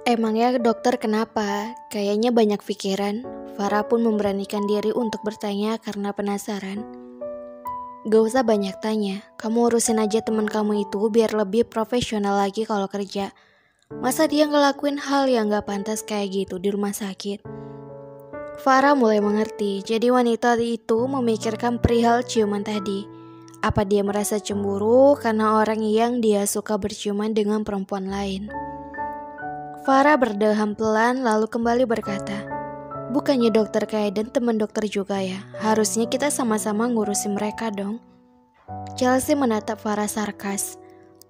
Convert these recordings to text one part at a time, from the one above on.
Emangnya dokter kenapa? Kayaknya banyak pikiran. Farah pun memberanikan diri untuk bertanya karena penasaran. Gak usah banyak tanya, kamu urusin aja teman kamu itu biar lebih profesional lagi kalau kerja. Masa dia ngelakuin hal yang gak pantas kayak gitu di rumah sakit? Farah mulai mengerti, jadi wanita itu memikirkan perihal ciuman tadi. Apa dia merasa cemburu karena orang yang dia suka berciuman dengan perempuan lain? Farah berdeham pelan lalu kembali berkata, bukannya dokter Kaiden teman dokter juga ya? Harusnya kita sama-sama ngurusin mereka dong. Chelsea menatap Farah sarkas.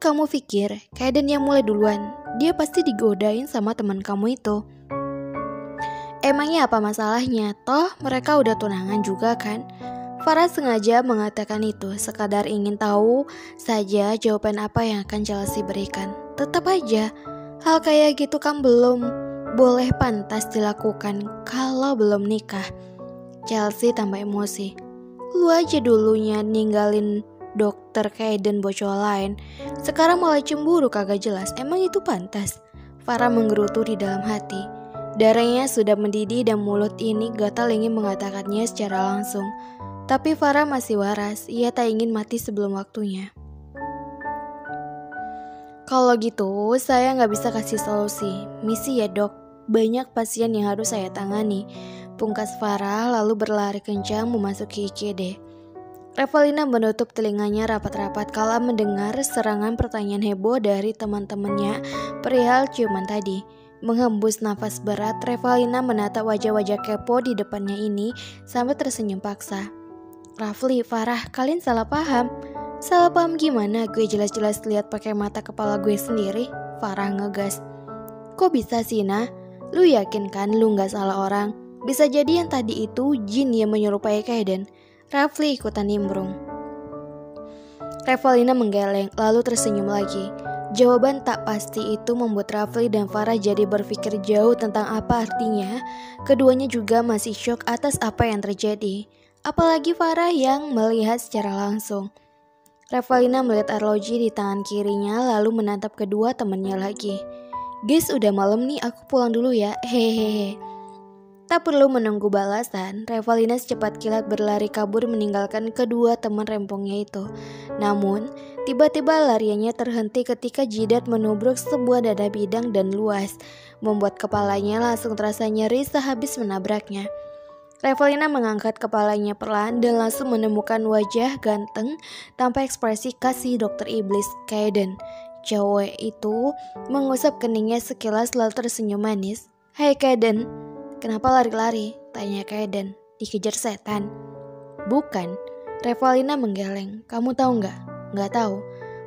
Kamu pikir Kaiden yang mulai duluan? Dia pasti digodain sama teman kamu itu. Emangnya apa masalahnya? Toh mereka udah tunangan juga kan? Farah sengaja mengatakan itu sekadar ingin tahu saja jawaban apa yang akan Chelsea berikan. Tetap aja, hal kayak gitu kan belum boleh pantas dilakukan kalau belum nikah. Chelsea tambah emosi. Lu aja dulunya ninggalin dokter Kaiden bocah lain. Sekarang malah cemburu kagak jelas. Emang itu pantas? Farah menggerutu di dalam hati. Darahnya sudah mendidih dan mulut ini gatal ingin mengatakannya secara langsung. Tapi Farah masih waras, ia tak ingin mati sebelum waktunya. Kalau gitu, saya nggak bisa kasih solusi. Misi ya dok, banyak pasien yang harus saya tangani. Pungkas Farah lalu berlari kencang memasuki IGD. Revalina menutup telinganya rapat-rapat kala mendengar serangan pertanyaan heboh dari teman-temannya perihal ciuman tadi. Menghembus nafas berat, Revalina menatap wajah-wajah kepo di depannya ini sambil tersenyum paksa. Rafli, Farah, kalian salah paham. Salah paham gimana? Gue jelas-jelas lihat pakai mata kepala gue sendiri. Farah ngegas. Kok bisa sih, Nah? Lu yakin kan lu gak salah orang? Bisa jadi yang tadi itu jin yang menyerupai Kaiden. Rafli ikutan nimbrung. Revalina menggeleng lalu tersenyum lagi. Jawaban tak pasti itu membuat Rafli dan Farah jadi berpikir jauh tentang apa artinya. Keduanya juga masih syok atas apa yang terjadi. Apalagi Farah yang melihat secara langsung. Revalina melihat arloji di tangan kirinya lalu menatap kedua temannya lagi. Guys, udah malam nih, aku pulang dulu ya. Hehehe. Tak perlu menunggu balasan, Revalina secepat kilat berlari kabur meninggalkan kedua teman rempongnya itu. Namun, tiba-tiba lariannya terhenti ketika jidat menubruk sebuah dada bidang dan luas, membuat kepalanya langsung terasa nyeri sehabis menabraknya. Revalina mengangkat kepalanya perlahan dan langsung menemukan wajah ganteng tanpa ekspresi kasih dokter iblis Kaiden. Cowok itu mengusap keningnya sekilas lalu tersenyum manis. Hai Kaiden, kenapa lari-lari? Tanya Kaiden. Dikejar setan? Bukan. Revalina menggeleng. Kamu tahu nggak? Nggak tahu.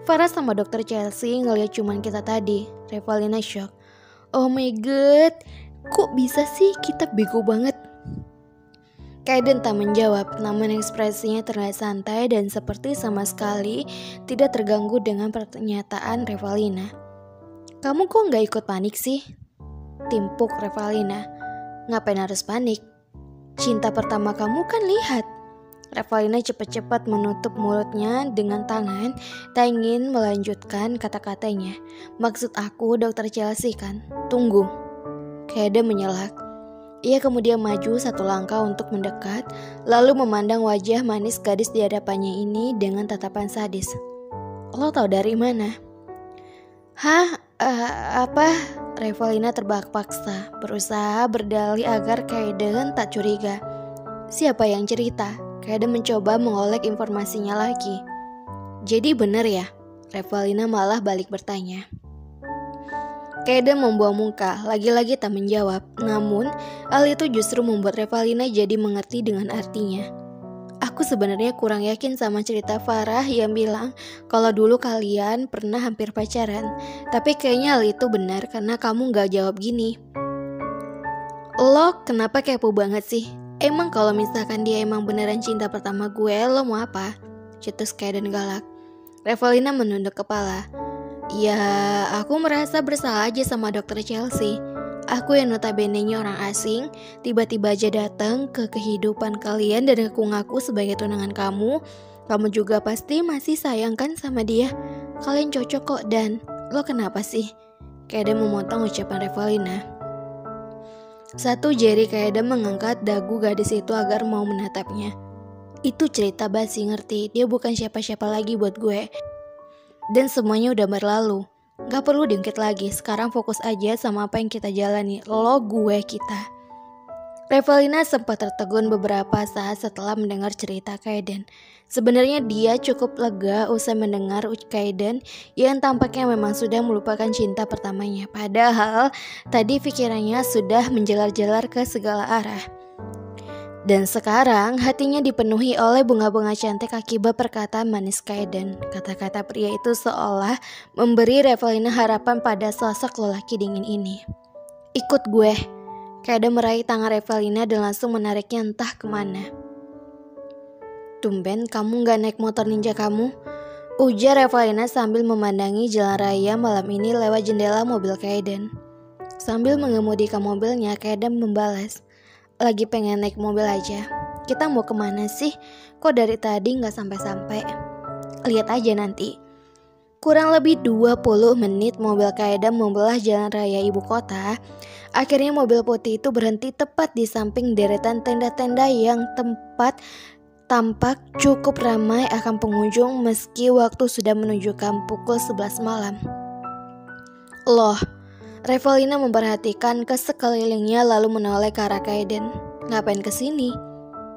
Farah sama dokter Chelsea ngeliat cuman kita tadi. Revalina shock. Oh my god, kok bisa sih kita bego banget? Kaiden tak menjawab, namun ekspresinya terlihat santai dan seperti sama sekali tidak terganggu dengan pernyataan Revalina. Kamu kok nggak ikut panik sih? Timpuk Revalina. Ngapain harus panik? Cinta pertama kamu kan lihat. Revalina cepat-cepat menutup mulutnya dengan tangan, tak ingin melanjutkan kata-katanya. Maksud aku dokter Chelsea kan? Tunggu. Kaiden menyelak. Ia kemudian maju satu langkah untuk mendekat, lalu memandang wajah manis gadis di hadapannya ini dengan tatapan sadis. Lo tahu dari mana? Hah? Apa? Revalina terbahak paksa, berusaha berdalih agar Kaiden tak curiga. Siapa yang cerita? Kaiden mencoba mengolek informasinya lagi. Jadi bener ya? Revalina malah balik bertanya. Kaiden membuang muka, lagi-lagi tak menjawab. Namun, hal itu justru membuat Revalina jadi mengerti dengan artinya. Aku sebenarnya kurang yakin sama cerita Farah yang bilang kalau dulu kalian pernah hampir pacaran. Tapi kayaknya hal itu benar karena kamu gak jawab gini. Lo kenapa kepo banget sih? Emang kalau misalkan dia emang beneran cinta pertama gue, lo mau apa? Cetus Kaiden galak. Revalina menunduk kepala. Ya, aku merasa bersalah aja sama dokter Chelsea. Aku yang notabene-nya orang asing, tiba-tiba aja datang ke kehidupan kalian dan aku ngaku sebagai tunangan kamu. Kamu juga pasti masih sayang kan sama dia. Kalian cocok kok dan lo kenapa sih? Kaeden memotong ucapan Revalina. Satu jari Kaeden mengangkat dagu gadis itu agar mau menatapnya. Itu cerita basi, ngerti? Dia bukan siapa-siapa lagi buat gue. Dan semuanya udah berlalu. Gak perlu diungkit lagi. Sekarang fokus aja sama apa yang kita jalani. Lo, gue, kita. Revalina sempat tertegun beberapa saat setelah mendengar cerita Kaeden. Sebenarnya dia cukup lega usai mendengar Kaeden yang tampaknya memang sudah melupakan cinta pertamanya. Padahal tadi pikirannya sudah menjalar-jalar ke segala arah. Dan sekarang hatinya dipenuhi oleh bunga-bunga cantik akibat perkataan manis Kaeden. Kata-kata pria itu seolah memberi Revalina harapan pada sosok lelaki dingin ini. Ikut gue. Kaeden meraih tangan Revalina dan langsung menariknya entah kemana. Tumben kamu gak naik motor ninja kamu? Ujar Revalina sambil memandangi jalan raya malam ini lewat jendela mobil Kaeden. Sambil mengemudikan mobilnya, Kaeden membalas, lagi pengen naik mobil aja. Kita mau kemana sih? Kok dari tadi gak sampai-sampai? Lihat aja nanti. Kurang lebih 20 menit mobil Kaeden membelah jalan raya ibu kota. Akhirnya mobil putih itu berhenti tepat di samping deretan tenda-tenda yang tampak cukup ramai akan pengunjung meski waktu sudah menunjukkan pukul 11 malam. Loh, Revalina memperhatikan ke sekelilingnya lalu menoleh ke arah Kaeden. Ngapain kesini?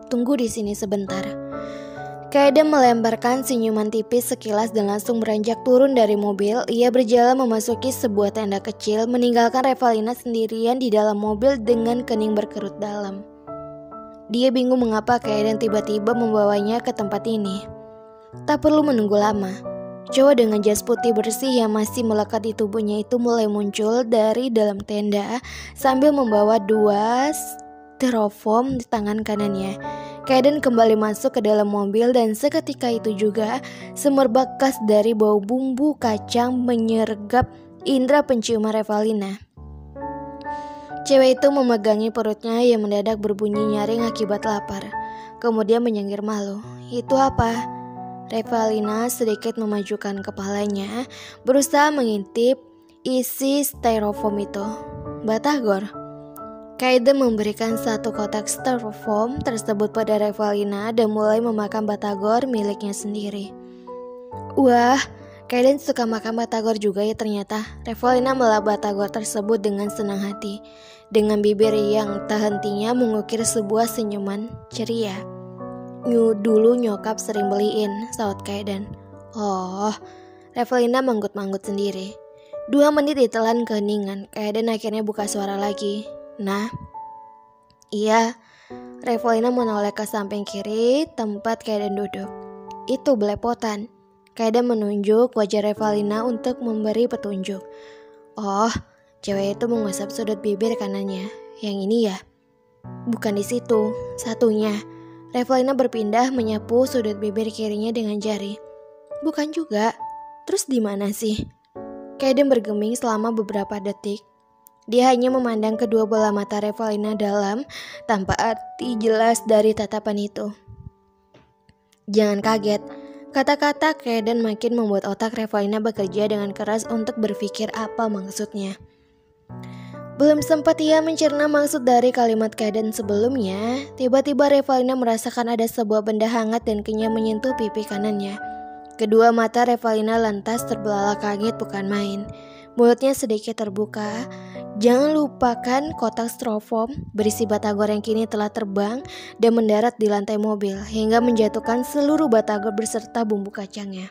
Tunggu di sini sebentar. Kaeden melemparkan senyuman tipis sekilas dan langsung beranjak turun dari mobil. Ia berjalan memasuki sebuah tenda kecil, meninggalkan Revalina sendirian di dalam mobil dengan kening berkerut dalam. Dia bingung mengapa Kaeden tiba-tiba membawanya ke tempat ini. Tak perlu menunggu lama. Cowok dengan jas putih bersih yang masih melekat di tubuhnya itu mulai muncul dari dalam tenda sambil membawa 2 styrofoam di tangan kanannya. Kaeden kembali masuk ke dalam mobil dan seketika itu juga semerbak khas dari bau bumbu kacang menyergap indera penciuman Revalina. Cewek itu memegangi perutnya yang mendadak berbunyi nyaring akibat lapar. Kemudian menyengir malu. Itu apa? Revalina sedikit memajukan kepalanya, berusaha mengintip isi styrofoam itu. Batagor. Kaeden memberikan 1 kotak styrofoam tersebut pada Revalina dan mulai memakan batagor miliknya sendiri. Wah, Kaeden suka makan batagor juga ya ternyata. Revalina melap batagor tersebut dengan senang hati, dengan bibir yang tak hentinya mengukir sebuah senyuman ceria. Dulu nyokap sering beliin, saut Kaeden. Oh, Revalina manggut-manggut sendiri. 2 menit ditelan keheningan, Kaeden akhirnya buka suara lagi. Nah, iya. Revalina menoleh ke samping kiri tempat Kaeden duduk. Itu belepotan. Kaeden menunjuk wajah Revalina untuk memberi petunjuk. Oh, cewek itu mengusap sudut bibir kanannya. Yang ini ya? Bukan di situ, satunya. Revalina berpindah menyapu sudut bibir kirinya dengan jari. Bukan juga. Terus di mana sih? Kaeden bergeming selama beberapa detik. Dia hanya memandang kedua bola mata Revalina dalam tanpa arti jelas dari tatapan itu. Jangan kaget. Kata-kata Kaeden makin membuat otak Revalina bekerja dengan keras untuk berpikir apa maksudnya. Belum sempat ia mencerna maksud dari kalimat Kaeden sebelumnya, tiba-tiba Revalina merasakan ada sebuah benda hangat dan kenyang menyentuh pipi kanannya. Kedua mata Revalina lantas terbelalak kaget bukan main. Mulutnya sedikit terbuka. Jangan lupakan kotak styrofoam berisi batagor yang kini telah terbang dan mendarat di lantai mobil hingga menjatuhkan seluruh batagor beserta bumbu kacangnya.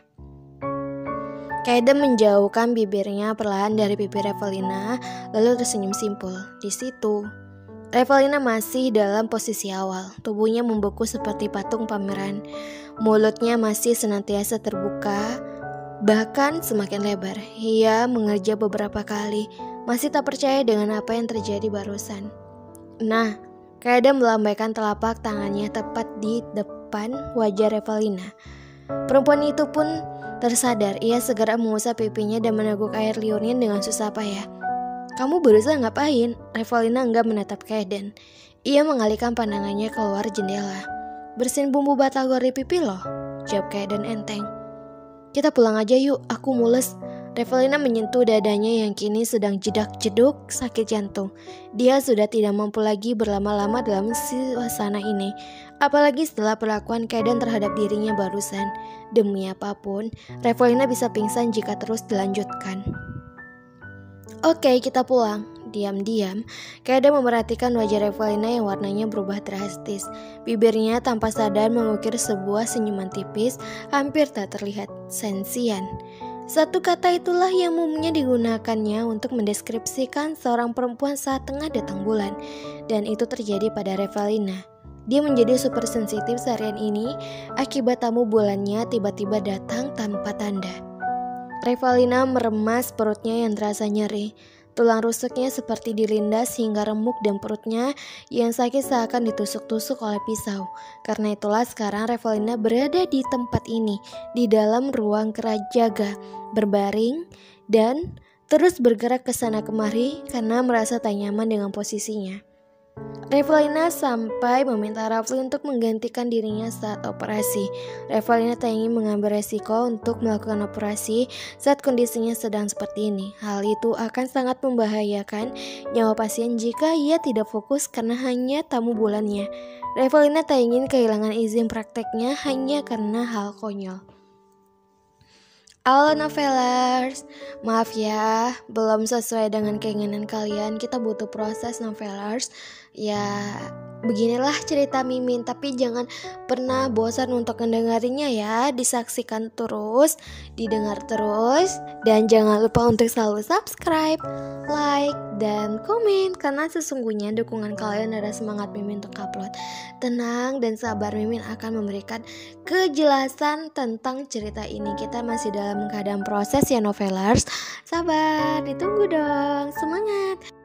Kaeden menjauhkan bibirnya perlahan dari pipi Revalina lalu tersenyum simpul. Di situ, Revalina masih dalam posisi awal. Tubuhnya membeku seperti patung pameran. Mulutnya masih senantiasa terbuka, bahkan semakin lebar. Ia mengerja beberapa kali, masih tak percaya dengan apa yang terjadi barusan. Nah, Kaeden melambaikan telapak tangannya tepat di depan wajah Revalina. Perempuan itu pun tersadar. Ia segera mengusap pipinya dan meneguk air liurnya dengan susah payah. Kamu berusaha ngapain? Revalina enggak menatap Kaeden. Ia mengalihkan pandangannya keluar jendela. Bersihin bumbu batagor di pipi loh, jawab Kaeden enteng. Kita pulang aja yuk, aku mules. Revelina menyentuh dadanya yang kini sedang jedak-jeduk sakit jantung. Dia sudah tidak mampu lagi berlama-lama dalam suasana ini, apalagi setelah perlakuan Kaden terhadap dirinya barusan. Demi apapun, Revelina bisa pingsan jika terus dilanjutkan. Oke, kita pulang. Diam-diam, Kaden memperhatikan wajah Revelina yang warnanya berubah drastis. Bibirnya tanpa sadar mengukir sebuah senyuman tipis, hampir tak terlihat sensian. Satu kata itulah yang umumnya digunakannya untuk mendeskripsikan seorang perempuan saat tengah datang bulan. Dan itu terjadi pada Revelina. Dia menjadi super sensitif seharian ini akibat tamu bulannya tiba-tiba datang tanpa tanda. Revelina meremas perutnya yang terasa nyeri. Tulang rusuknya seperti dilindas hingga remuk dan perutnya yang sakit seakan ditusuk-tusuk oleh pisau. Karena itulah sekarang Revelina berada di tempat ini, di dalam ruang kerajaga, berbaring dan terus bergerak ke sana kemari karena merasa tak nyaman dengan posisinya. Revelina sampai meminta Rafli untuk menggantikan dirinya saat operasi. Revelina tak ingin mengambil resiko untuk melakukan operasi saat kondisinya sedang seperti ini. Hal itu akan sangat membahayakan nyawa pasien jika ia tidak fokus karena hanya tamu bulannya. Revelina tak ingin kehilangan izin prakteknya hanya karena hal konyol. Halo novelers, maaf ya, belum sesuai dengan keinginan kalian. Kita butuh proses novelers. Ya, beginilah cerita Mimin, tapi jangan pernah bosan untuk mendengarinya ya. Disaksikan terus, didengar terus, dan jangan lupa untuk selalu subscribe, like, dan komen, karena sesungguhnya dukungan kalian adalah semangat Mimin untuk upload. Tenang dan sabar, Mimin akan memberikan kejelasan tentang cerita ini. Kita masih dalam keadaan proses ya novelers. Sabar, ditunggu dong, semangat.